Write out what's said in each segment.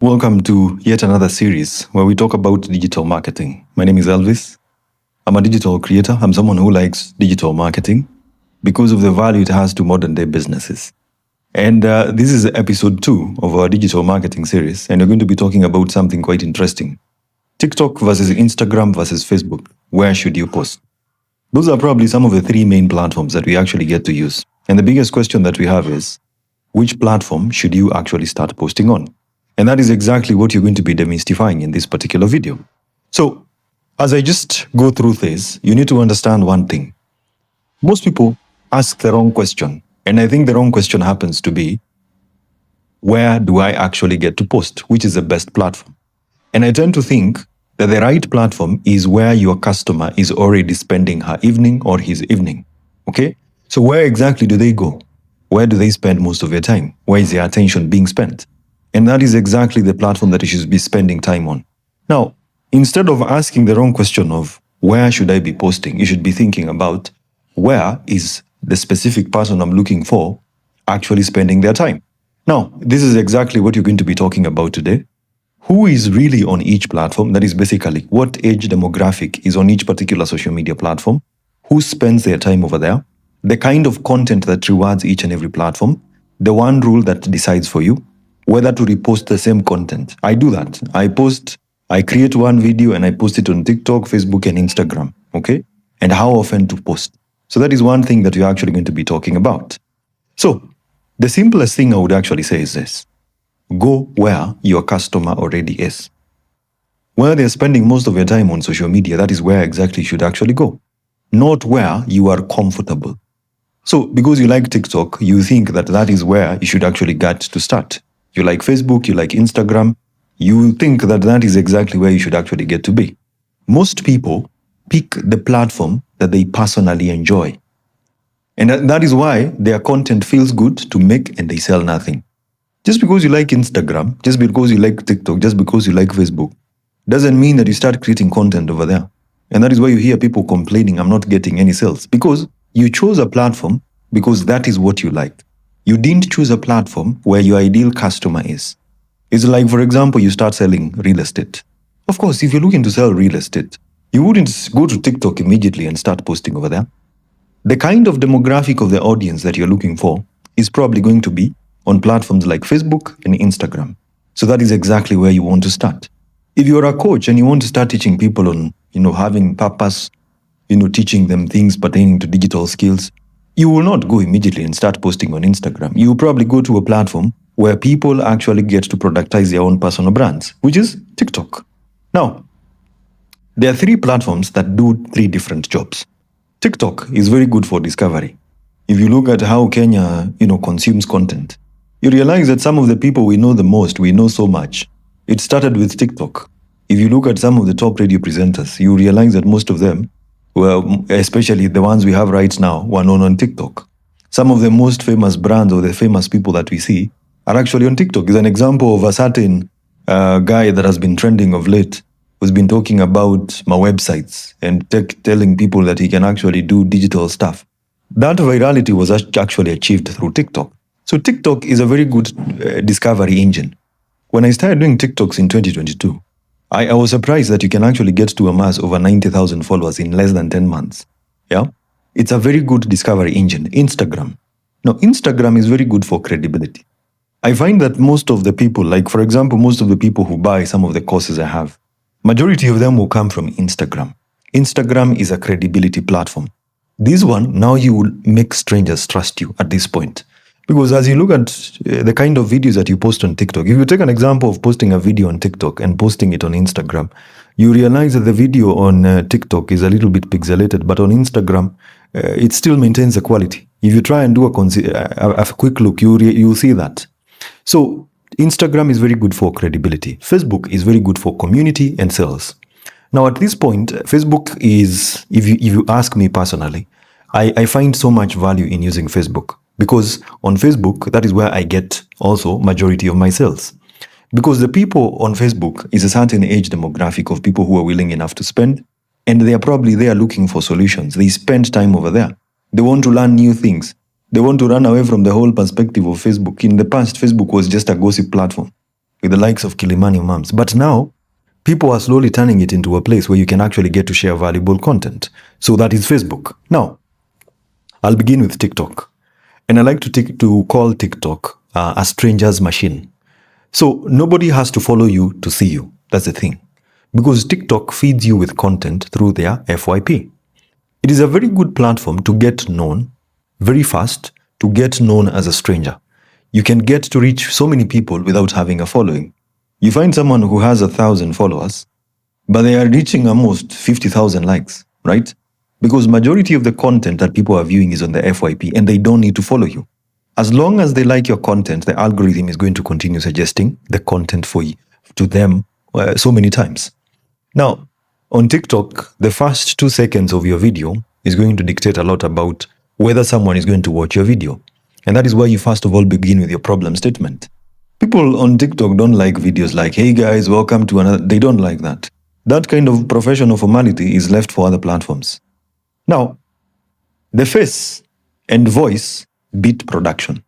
Welcome to yet another series where we talk about digital marketing. My name is Elvis. I'm a digital creator. I'm someone who likes digital marketing because of the value it has to modern day businesses. And this is episode 2 of our digital marketing series. And we're going to be talking about something quite interesting. TikTok versus Instagram versus Facebook. Where should you post? Those are probably some of the 3 main platforms that we actually get to use. And the biggest question that we have is, which platform should you actually start posting on? And that is exactly what you're going to be demystifying in this particular video. So, as I just go through this, you need to understand one thing. Most people ask the wrong question. And I think the wrong question happens to be, where do I actually get to post? Which is the best platform? And I tend to think that the right platform is where your customer is already spending her evening or his evening. Okay? So where exactly do they go? Where do they spend most of their time? Where is their attention being spent? And that is exactly the platform that you should be spending time on. Now, instead of asking the wrong question of where should I be posting, you should be thinking about where is the specific person I'm looking for actually spending their time. Now, this is exactly what you're going to be talking about today. Who is really on each platform? That is basically what age demographic is on each particular social media platform, who spends their time over there, the kind of content that rewards each and every platform, the one rule that decides for you, whether to repost the same content. I do that. I create one video and I post it on TikTok, Facebook, and Instagram, okay? And how often to post. So that is one thing that we're actually going to be talking about. So the simplest thing I would actually say is this. Go where your customer already is. Where they're spending most of their time on social media, that is where exactly you should actually go. Not where you are comfortable. So because you like TikTok, you think that that is where you should actually get to start. You like Facebook, you like Instagram, you think that that is exactly where you should actually get to be. Most people pick the platform that they personally enjoy. And that is why their content feels good to make and they sell nothing. Just because you like Instagram, just because you like TikTok, just because you like Facebook, doesn't mean that you start creating content over there. And that is why you hear people complaining, I'm not getting any sales. Because you chose a platform because that is what you like. You didn't choose a platform where your ideal customer is. It's like, for example, you start selling real estate. Of course, if you're looking to sell real estate, you wouldn't go to TikTok immediately and start posting over there. The kind of demographic of the audience that you're looking for is probably going to be on platforms like Facebook and Instagram. So that is exactly where you want to start. If you're a coach and you want to start teaching people on, having purpose, teaching them things pertaining to digital skills, you will not go immediately and start posting on Instagram. You will probably go to a platform where people actually get to productize their own personal brands, which is TikTok. Now, there are 3 platforms that do 3 different jobs. TikTok is very good for discovery. If you look at how Kenya, consumes content, you realize that some of the people we know the most, we know so much. It started with TikTok. If you look at some of the top radio presenters, you realize that most of them, well, especially the ones we have right now, were known on TikTok. Some of the most famous brands or the famous people that we see are actually on TikTok. It's an example of a certain guy that has been trending of late, who's been talking about my websites and telling people that he can actually do digital stuff. That virality was actually achieved through TikTok. So TikTok is a very good discovery engine. When I started doing TikToks in 2022, I was surprised that you can actually get to amass over 90,000 followers in less than 10 months. Yeah? It's a very good discovery engine. Instagram. Now, Instagram is very good for credibility. I find that most of the people, like for example, most of the people who buy some of the courses I have, majority of them will come from Instagram. Instagram is a credibility platform. This one, now you will make strangers trust you at this point. Because as you look at the kind of videos that you post on TikTok, if you take an example of posting a video on TikTok and posting it on Instagram, you realize that the video on TikTok is a little bit pixelated, but on Instagram, it still maintains the quality. If you try and do a quick look, you'll see that. So Instagram is very good for credibility. Facebook is very good for community and sales. Now at this point, Facebook is, if you ask me personally, I find so much value in using Facebook. Because on Facebook, that is where I get also majority of my sales. Because the people on Facebook is a certain age demographic of people who are willing enough to spend, and they are probably there looking for solutions. They spend time over there. They want to learn new things. They want to run away from the whole perspective of Facebook. In the past, Facebook was just a gossip platform. with the likes of Kilimani Mums. But now, people are slowly turning it into a place where you can actually get to share valuable content. So that is Facebook. Now, I'll begin with TikTok. And I like to call TikTok a stranger's machine. So nobody has to follow you to see you. That's the thing. Because TikTok feeds you with content through their FYP. It is a very good platform to get known very fast, to get known as a stranger. You can get to reach so many people without having a following. You find someone who has 1,000 followers, but they are reaching almost 50,000 likes, right? Because majority of the content that people are viewing is on the FYP and they don't need to follow you. As long as they like your content, the algorithm is going to continue suggesting the content for you, to them so many times. Now, on TikTok, the first 2 seconds of your video is going to dictate a lot about whether someone is going to watch your video. And that is why you first of all begin with your problem statement. People on TikTok don't like videos like, hey guys, welcome to another. They don't like that. That kind of professional formality is left for other platforms. Now, the face and voice beat production.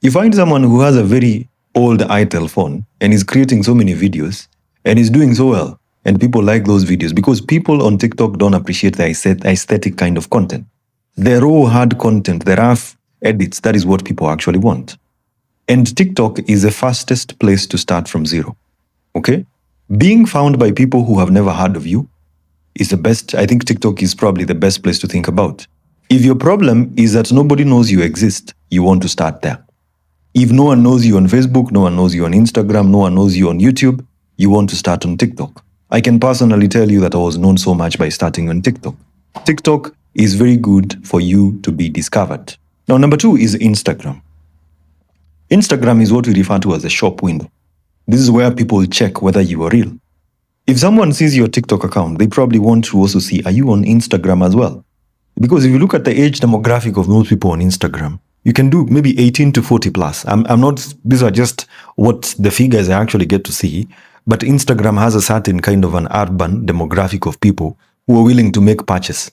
You find someone who has a very old itel phone and is creating so many videos and is doing so well, and people like those videos because people on TikTok don't appreciate the aesthetic kind of content. The raw, hard content, the rough edits, that is what people actually want. And TikTok is the fastest place to start from zero. Okay? Being found by people who have never heard of you is the best. I think TikTok is probably the best place to think about. If your problem is that nobody knows you exist, you want to start there. If no one knows you on Facebook, no one knows you on Instagram, no one knows you on YouTube, you want to start on TikTok. I can personally tell you that I was known so much by starting on TikTok. TikTok is very good for you to be discovered. Now, number 2 is Instagram. Instagram is what we refer to as a shop window. This is where people check whether you are real. If someone sees your TikTok account, they probably want to also see, are you on Instagram as well? Because if you look at the age demographic of most people on Instagram, you can do maybe 18 to 40 plus. I'm not, these are just what the figures I actually get to see, but Instagram has a certain kind of an urban demographic of people who are willing to make purchases,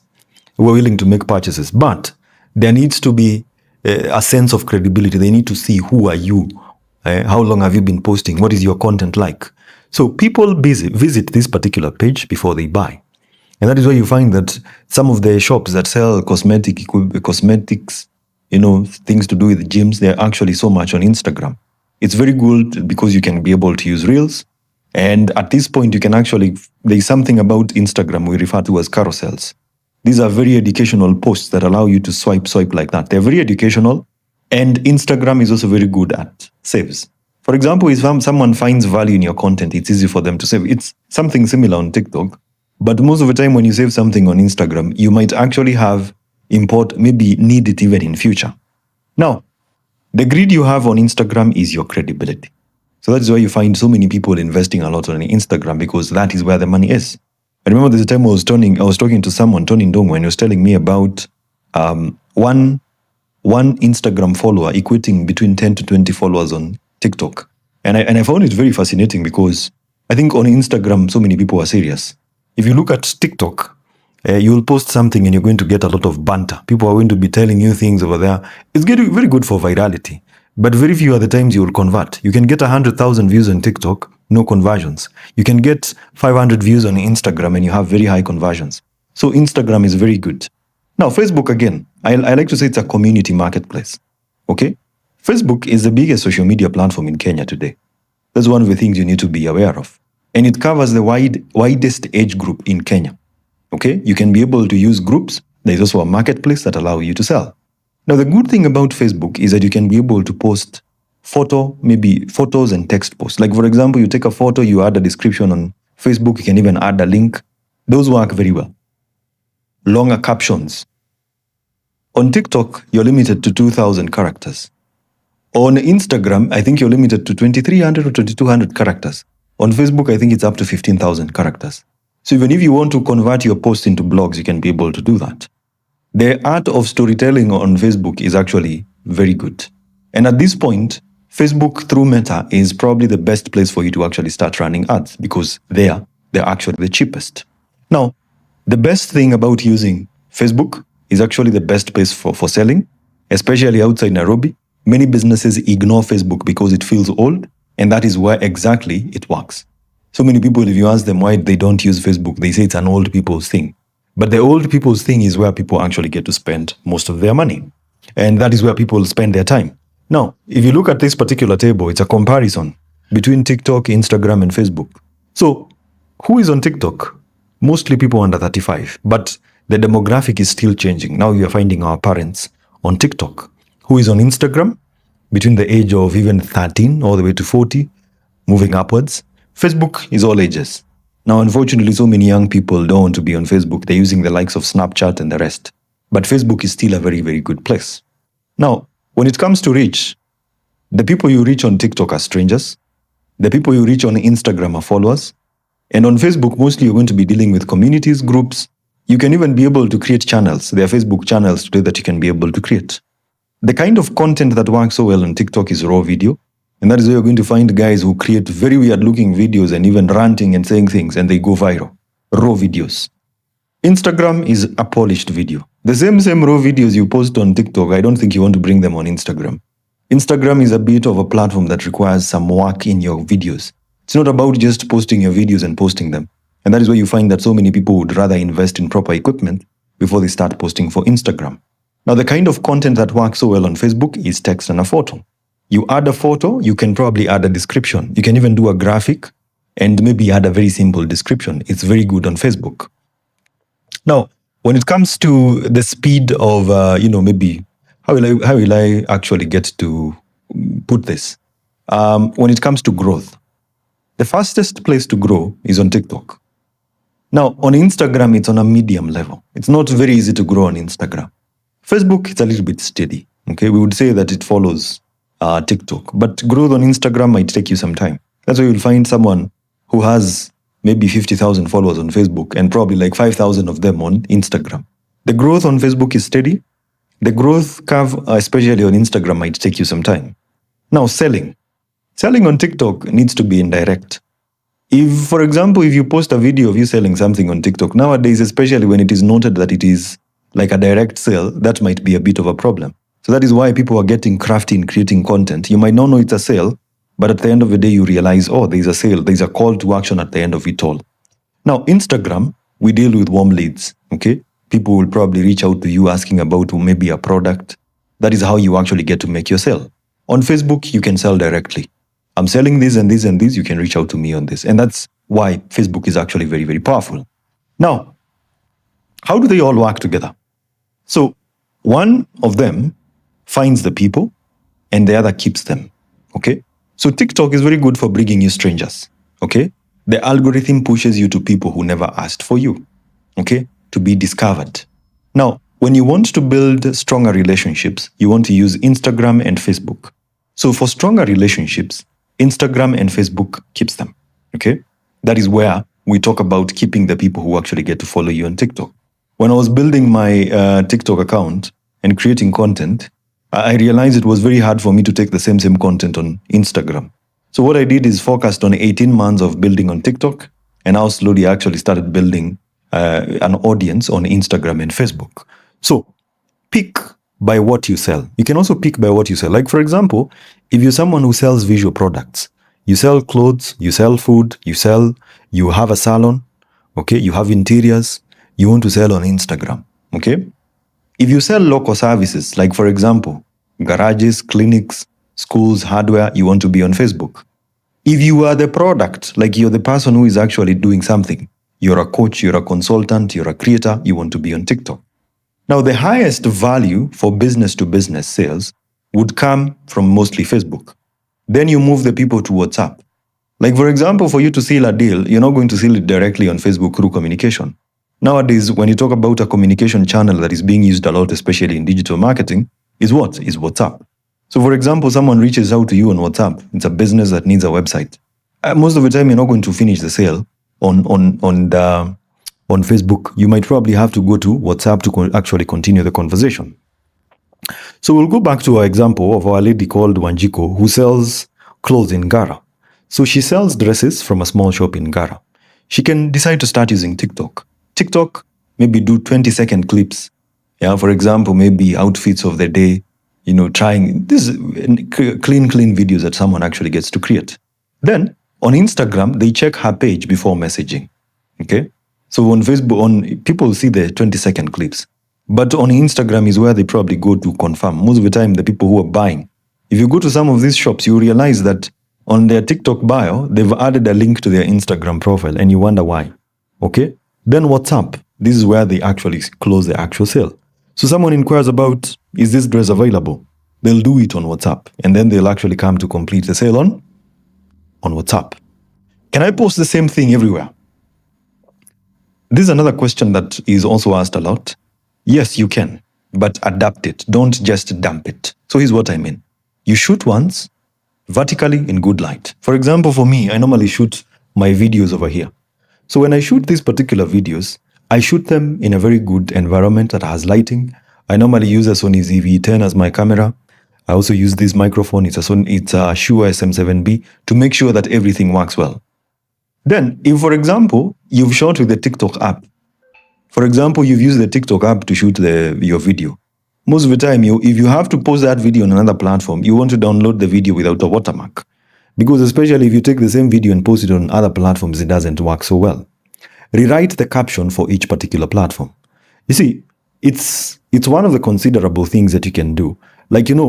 but there needs to be a sense of credibility. They need to see, who are you? How long have you been posting? What is your content like? So people visit this particular page before they buy. And that is why you find that some of the shops that sell cosmetics, things to do with gyms, they're actually so much on Instagram. It's very good because you can be able to use Reels. And at this point, you can actually, there's something about Instagram we refer to as carousels. These are very educational posts that allow you to swipe like that. They're very educational. And Instagram is also very good at saves. For example, if someone finds value in your content, it's easy for them to save. It's something similar on TikTok. But most of the time when you save something on Instagram, you might actually maybe need it even in future. Now, the greed you have on Instagram is your credibility. So that's why you find so many people investing a lot on Instagram, because that is where the money is. I remember there's a time I was talking to someone, Tony Ndongo, and he was telling me about one Instagram follower equating between 10 to 20 followers on TikTok. And I found it very fascinating because I think on Instagram, so many people are serious. If you look at TikTok, you'll post something and you're going to get a lot of banter. People are going to be telling you things over there. It's getting very good for virality, but very few are the times you will convert. You can get 100,000 views on TikTok, no conversions. You can get 500 views on Instagram and you have very high conversions. So Instagram is very good. Now, Facebook, again, I like to say it's a community marketplace. Okay? Facebook is the biggest social media platform in Kenya today. That's one of the things you need to be aware of. And it covers the widest age group in Kenya. Okay? You can be able to use groups. There's also a marketplace that allows you to sell. Now, the good thing about Facebook is that you can be able to post photos and text posts. Like, for example, you take a photo, you add a description on Facebook, you can even add a link. Those work very well. Longer captions. On TikTok, you're limited to 2,000 characters. On Instagram, I think you're limited to 2,300 or 2,200 characters. On Facebook, I think it's up to 15,000 characters. So even if you want to convert your posts into blogs, you can be able to do that. The art of storytelling on Facebook is actually very good. And at this point, Facebook through Meta is probably the best place for you to actually start running ads, because they're actually the cheapest. Now, the best thing about using Facebook is actually the best place for selling, especially outside Nairobi. Many businesses ignore Facebook because it feels old. And that is where exactly it works. So many people, if you ask them why they don't use Facebook, they say it's an old people's thing. But the old people's thing is where people actually get to spend most of their money. And that is where people spend their time. Now, if you look at this particular table, it's a comparison between TikTok, Instagram, and Facebook. So, who is on TikTok? Mostly people under 35. But the demographic is still changing. Now you are finding our parents on TikTok. Who is on Instagram? Between the age of even 13 all the way to 40, moving upwards. Facebook is all ages. Now, unfortunately, so many young people don't want to be on Facebook. They're using the likes of Snapchat and the rest. But Facebook is still a very, very good place. Now, when it comes to reach, the people you reach on TikTok are strangers. The people you reach on Instagram are followers. And on Facebook, mostly you're going to be dealing with communities, groups. You can even be able to create channels. There are Facebook channels today that you can be able to create. The kind of content that works so well on TikTok is raw video. And that is where you're going to find guys who create very weird looking videos and even ranting and saying things, and they go viral. Raw videos. Instagram is a polished video. The same raw videos you post on TikTok, I don't think you want to bring them on Instagram. Instagram is a bit of a platform that requires some work in your videos. It's not about just posting your videos and posting them. And that is where you find that so many people would rather invest in proper equipment before they start posting for Instagram. Now, the kind of content that works so well on Facebook is text and a photo. You add a photo, you can probably add a description. You can even do a graphic and maybe add a very simple description. It's very good on Facebook. Now, when it comes to the speed of, maybe, how will I actually get to put this? When it comes to growth, the fastest place to grow is on TikTok. Now, on Instagram, it's on a medium level. It's not very easy to grow on Instagram. Facebook, it's a little bit steady. Okay, we would say that it follows TikTok, but growth on Instagram might take you some time. That's why you'll find someone who has maybe 50,000 followers on Facebook and probably like 5,000 of them on Instagram. The growth on Facebook is steady. The growth curve, especially on Instagram, might take you some time. Now, selling. Selling on TikTok needs to be indirect. If, for example, if you post a video of you selling something on TikTok, nowadays, especially when it is noted that it is like a direct sale, that might be a bit of a problem. So that is why people are getting crafty in creating content. You might not know it's a sale, but at the end of the day, you realize, oh, there's a sale, there's a call to action at the end of it all. Now, Instagram, we deal with warm leads, okay? People will probably reach out to you asking about maybe a product. That is how you actually get to make your sale. On Facebook, you can sell directly. I'm selling this and this and this, you can reach out to me on this. And that's why Facebook is actually very, very powerful. Now, how do they all work together? So one of them finds the people and the other keeps them, okay? So TikTok is very good for bringing you strangers, okay? The algorithm pushes you to people who never asked for you, okay? To be discovered. Now, when you want to build stronger relationships, you want to use Instagram and Facebook. So for stronger relationships, Instagram and Facebook keeps them, okay? That is where we talk about keeping the people who actually get to follow you on TikTok. When I was building my TikTok account and creating content, I realized it was very hard for me to take the same content on Instagram. So what I did is focused on 18 months of building on TikTok, and now slowly I actually started building an audience on Instagram and Facebook. So pick by what you sell. You can also pick by what you sell. Like, for example, if you're someone who sells visual products, you sell clothes, you sell food, you have a salon, okay, you have interiors, you want to sell on Instagram, okay? If you sell local services, like, for example, garages, clinics, schools, hardware, you want to be on Facebook. If you are the product, like you're the person who is actually doing something, you're a coach, you're a consultant, you're a creator, you want to be on TikTok. Now, the highest value for business-to-business sales would come from mostly Facebook. Then you move the people to WhatsApp. Like, for example, for you to seal a deal, you're not going to seal it directly on Facebook through communication. Nowadays, when you talk about a communication channel that is being used a lot, especially in digital marketing, is what? Is WhatsApp. So, for example, someone reaches out to you on WhatsApp. It's a business that needs a website. Most of the time, you're not going to finish the sale on Facebook. You might probably have to go to WhatsApp to actually continue the conversation. So we'll go back to our example of our lady called Wanjiku who sells clothes in Gara. So she sells dresses from a small shop in Gara. She can decide to start using TikTok. TikTok, maybe do 20-second clips. Yeah, for example, maybe outfits of the day, trying this clean videos that someone actually gets to create. Then on Instagram, they check her page before messaging. Okay. So on Facebook, people see the 20-second clips. But on Instagram is where they probably go to confirm. Most of the time, the people who are buying. If you go to some of these shops, you realize that on their TikTok bio, they've added a link to their Instagram profile, and you wonder why. Okay? Then WhatsApp. This is where they actually close the actual sale. So someone inquires about, is this dress available? They'll do it on WhatsApp, and then they'll actually come to complete the sale on WhatsApp. Can I post the same thing everywhere? This is another question that is also asked a lot. Yes, you can, but adapt it. Don't just dump it. So here's what I mean. You shoot once, vertically in good light. For example, for me, I normally shoot my videos over here. So when I shoot these particular videos, I shoot them in a very good environment that has lighting. I normally use a Sony ZV-10 as my camera. I also use this microphone. It's a Shure SM7B to make sure that everything works well. Then, if, for example, you've shot with the TikTok app, for example, you've used the TikTok app to shoot your video. Most of the time, if you have to post that video on another platform, you want to download the video without a watermark. Because especially if you take the same video and post it on other platforms, it doesn't work so well. Rewrite the caption for each particular platform. You see, it's one of the considerable things that you can do. Like, an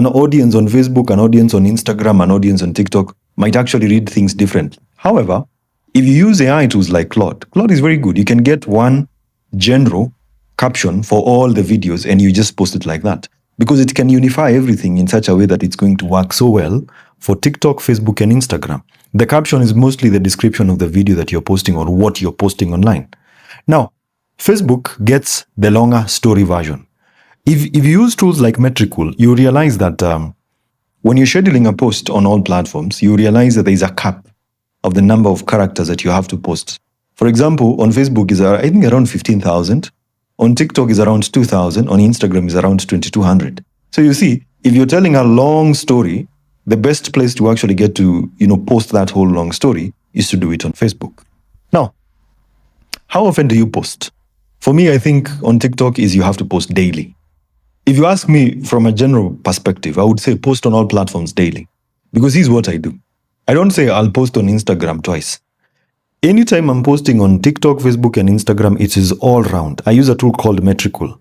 audience on Facebook, an audience on Instagram, an audience on TikTok might actually read things differently. However, if you use AI tools like Claude is very good. You can get one general caption for all the videos and you just post it like that. Because it can unify everything in such a way that it's going to work so well for TikTok, Facebook, and Instagram. The caption is mostly the description of the video that you're posting or what you're posting online. Now, Facebook gets the longer story version. If you use tools like Metricool, you realize that when you're scheduling a post on all platforms, you realize that there is a cap of the number of characters that you have to post. For example, on Facebook is I think around 15,000. On TikTok is around 2,000. On Instagram is around 2,200. So you see, if you're telling a long story, the best place to actually get to, post that whole long story is to do it on Facebook. Now, how often do you post? For me, I think on TikTok is you have to post daily. If you ask me from a general perspective, I would say post on all platforms daily. Because here's what I do. I don't say I'll post on Instagram twice. Anytime I'm posting on TikTok, Facebook, and Instagram, it is all round. I use a tool called Metricool.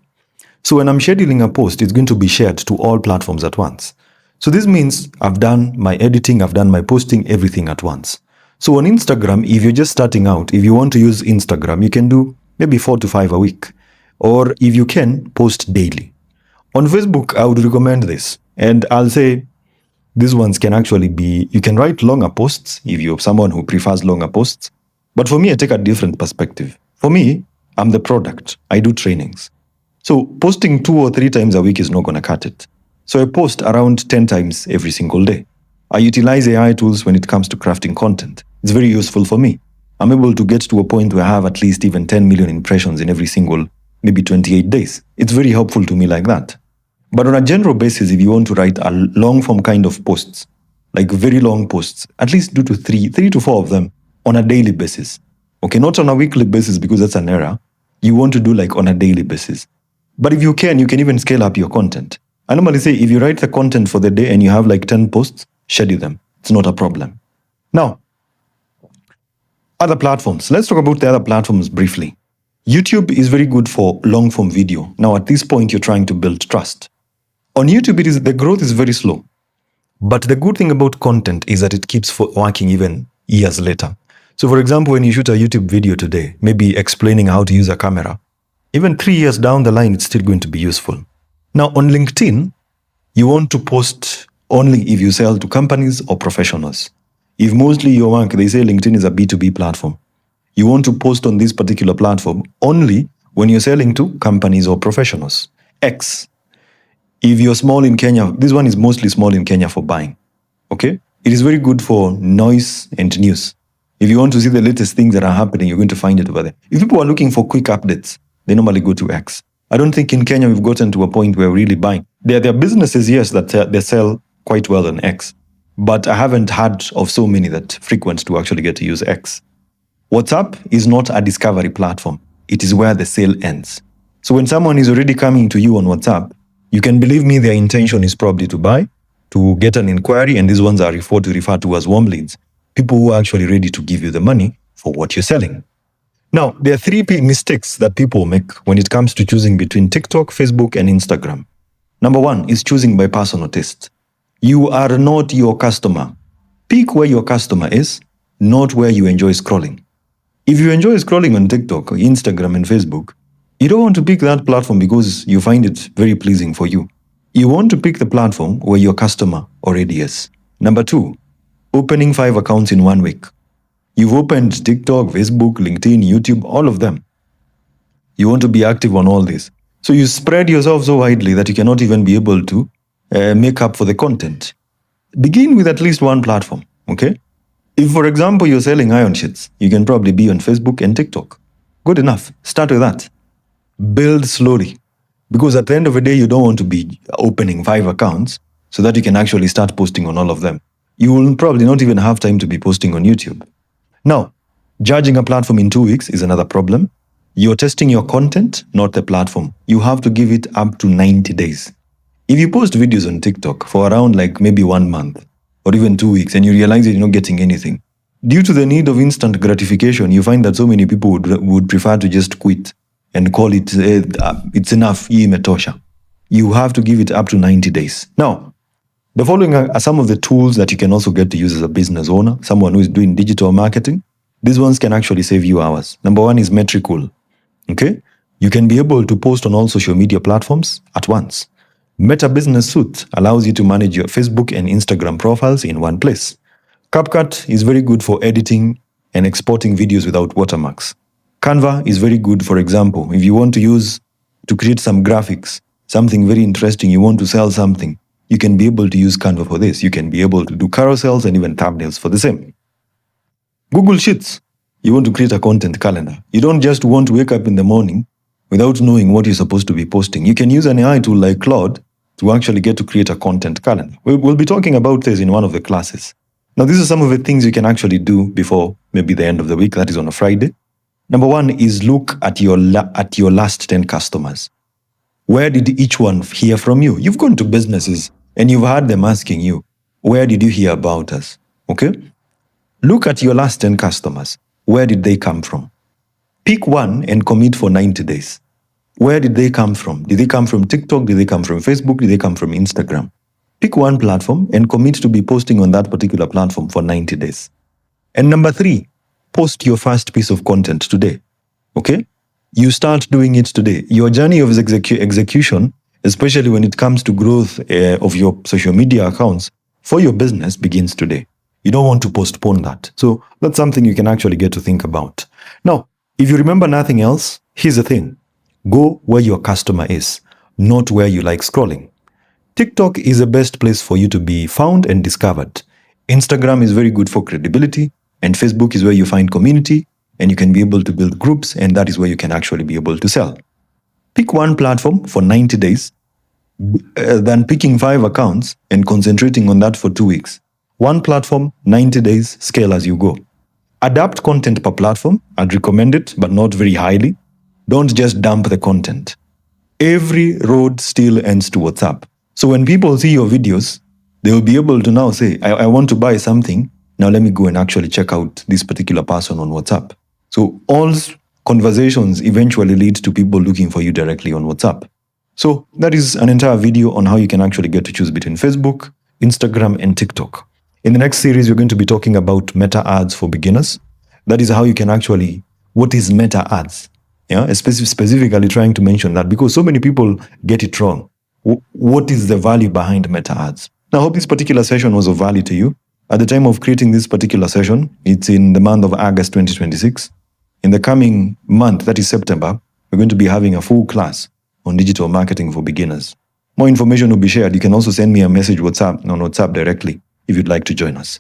So when I'm scheduling a post, it's going to be shared to all platforms at once. So this means I've done my editing, I've done my posting, everything at once. So on Instagram, if you're just starting out, if you want to use Instagram, you can do maybe 4 to 5 a week. Or if you can, post daily. On Facebook, I would recommend this. And I'll say these ones can actually be, you can write longer posts if you're someone who prefers longer posts. But for me, I take a different perspective. For me, I'm the product. I do trainings. So posting 2 or 3 times a week is not going to cut it. So I post around 10 times every single day. I utilize AI tools when it comes to crafting content. It's very useful for me. I'm able to get to a point where I have at least even 10 million impressions in every single, maybe 28 days. It's very helpful to me like that. But on a general basis, if you want to write a long form kind of posts, like very long posts, at least do to 3 to 4 of them on a daily basis. Okay, not on a weekly basis because that's an error. You want to do like on a daily basis. But if you can even scale up your content. I normally say if you write the content for the day and you have like 10 posts, schedule them. It's not a problem. Now, other platforms. Let's talk about the other platforms briefly. YouTube is very good for long form video. Now, at this point, you're trying to build trust. On YouTube, the growth is very slow. But the good thing about content is that it keeps working even years later. So for example, when you shoot a YouTube video today, maybe explaining how to use a camera, even 3 years down the line, it's still going to be useful. Now on LinkedIn, you want to post only if you sell to companies or professionals. If mostly your work, they say LinkedIn is a B2B platform. You want to post on this particular platform only when you're selling to companies or professionals. X. If you're small in Kenya, this one is mostly small in Kenya for buying. Okay? It is very good for noise and news. If you want to see the latest things that are happening, you're going to find it over there. If people are looking for quick updates, they normally go to X. I don't think in Kenya we've gotten to a point where we're really buying. There are businesses, yes, that they sell quite well on X. But I haven't heard of so many that frequent to actually get to use X. WhatsApp is not a discovery platform. It is where the sale ends. So when someone is already coming to you on WhatsApp, you can believe me, their intention is probably to buy. to get an inquiry, and these ones are referred to as warm leads, people who are actually ready to give you the money for what you're selling. Now, there are three mistakes that people make when it comes to choosing between TikTok, Facebook, and Instagram. Number one is choosing by personal taste. You are not your customer. Pick where your customer is, not where you enjoy scrolling. If you enjoy scrolling on TikTok, Instagram, and Facebook, you don't want to pick that platform because you find it very pleasing for you. You want to pick the platform where your customer already is. Number two, opening 5 accounts in 1 week. You've opened TikTok, Facebook, LinkedIn, YouTube, all of them. You want to be active on all this. So you spread yourself so widely that you cannot even be able to make up for the content. Begin with at least one platform, okay? If, for example, you're selling iron sheets, you can probably be on Facebook and TikTok. Good enough. Start with that. Build slowly. Because at the end of the day, you don't want to be opening 5 accounts so that you can actually start posting on all of them. You will probably not even have time to be posting on YouTube. Now, judging a platform in 2 weeks is another problem. You're testing your content, not the platform. You have to give it up to 90 days. If you post videos on TikTok for around like maybe 1 month or even 2 weeks and you realize that you're not getting anything, due to the need of instant gratification, you find that so many people would prefer to just quit and call it, it's enough, hii imetosha. You have to give it up to 90 days. Now, the following are some of the tools that you can also get to use as a business owner, someone who is doing digital marketing. These ones can actually save you hours. Number one is Metricool. Okay? You can be able to post on all social media platforms at once. Meta Business Suite allows you to manage your Facebook and Instagram profiles in one place. CapCut is very good for editing and exporting videos without watermarks. Canva is very good, for example, if you want to create some graphics, something very interesting, you want to sell something, you can be able to use Canva for this. You can be able to do carousels and even thumbnails for the same. Google Sheets. You want to create a content calendar. You don't just want to wake up in the morning without knowing what you're supposed to be posting. You can use an AI tool like Claude to actually get to create a content calendar. We'll be talking about this in one of the classes. Now, these are some of the things you can actually do before maybe the end of the week, that is on a Friday. Number one is look at your last 10 customers. Where did each one hear from you? You've gone to businesses and you've had them asking you, where did you hear about us? Okay? Look at your last 10 customers. Where did they come from? Pick one and commit for 90 days. Where did they come from? Did they come from TikTok? Did they come from Facebook? Did they come from Instagram? Pick one platform and commit to be posting on that particular platform for 90 days. And number three, post your first piece of content today. Okay? You start doing it today. Your journey of execution, especially when it comes to growth of your social media accounts for your business, begins today. You don't want to postpone that. So that's something you can actually get to think about. Now, if you remember nothing else, here's the thing. Go where your customer is, not where you like scrolling. TikTok is the best place for you to be found and discovered. Instagram is very good for credibility, and Facebook is where you find community, and you can be able to build groups, and that is where you can actually be able to sell. Pick one platform for 90 days, than picking 5 accounts and concentrating on that for 2 weeks. One platform, 90 days, scale as you go. Adapt content per platform. I'd recommend it, but not very highly. Don't just dump the content. Every road still ends to WhatsApp. So when people see your videos, they will be able to now say, I want to buy something. Now let me go and actually check out this particular person on WhatsApp. So all conversations eventually lead to people looking for you directly on WhatsApp. So that is an entire video on how you can actually get to choose between Facebook, Instagram, and TikTok. In the next series, we're going to be talking about meta ads for beginners. That is how you can actually, what is meta ads? Yeah, specifically trying to mention that because so many people get it wrong. What is the value behind meta ads? Now, I hope this particular session was of value to you. At the time of creating this particular session, it's in the month of August 2026. In the coming month, that is September, we're going to be having a full class on digital marketing for beginners. More information will be shared. You can also send me a message on WhatsApp directly if you'd like to join us.